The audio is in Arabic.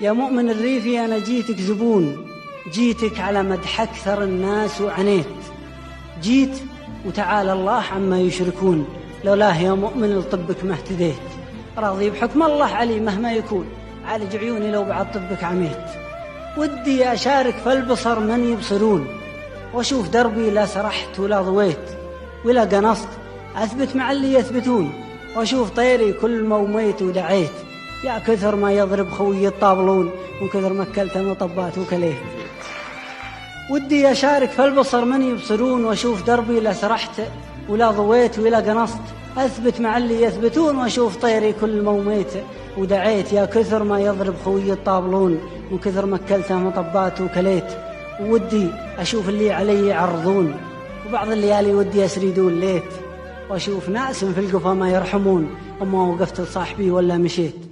يا مؤمن الريفي أنا جيتك زبون، جيتك على مدح أكثر الناس وعنيت، جيت وتعالى الله عما يشركون، لولاه يا مؤمن لطبك ما اهتديت، راضي بحكم الله علي مهما يكون، عالج عيوني لو بعد طبك عميت، ودي أشارك فالبصر من يبصرون، وأشوف دربي لا سرحت ولا ضويت، ولا قنصت أثبت مع اللي يثبتون، وأشوف طيري كل ما وميت ودعيت، يا كثر ما يضرب خوي الطابلون، وكثر ما أكلت مطبات وكليت. ودي أشارك فالبصر من يبصرون، وأشوف دربي لا سرحت ولا ضويت ولا قنصت أثبت مع اللي يثبتون، وأشوف طيري كل ما وميت ودعيت، يا كثر ما يضرب خوي الطابلون، وكثر ما أكلت مطبات وكليت. ودي أشوف اللي علي يعرضون، وبعض الليالي ودي أسريدون ليت، وأشوف ناس في القفا ما يرحمون، أما وقفت لصاحبي ولا مشيت.